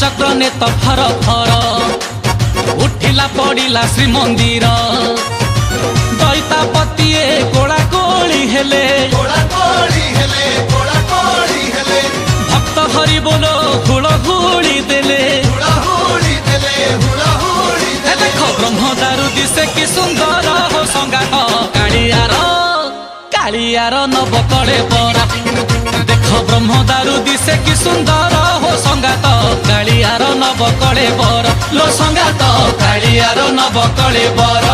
चक्र नेत फर फर उठिला पड़िला श्रीमंदिर दैतापतिए कोड़ा कोड़ी हेले भक्त हरि बोलो हुड़हुड़ी देले देखो ब्रह्म दारू दिसे कि सुंदर हो संगात कालियार नव कड़े बरा देख ब्रह्म दारू दिसे कि सुंदर हो संगात कालियार नव कड़े बर लो संगात कालियार नव कड़े बर।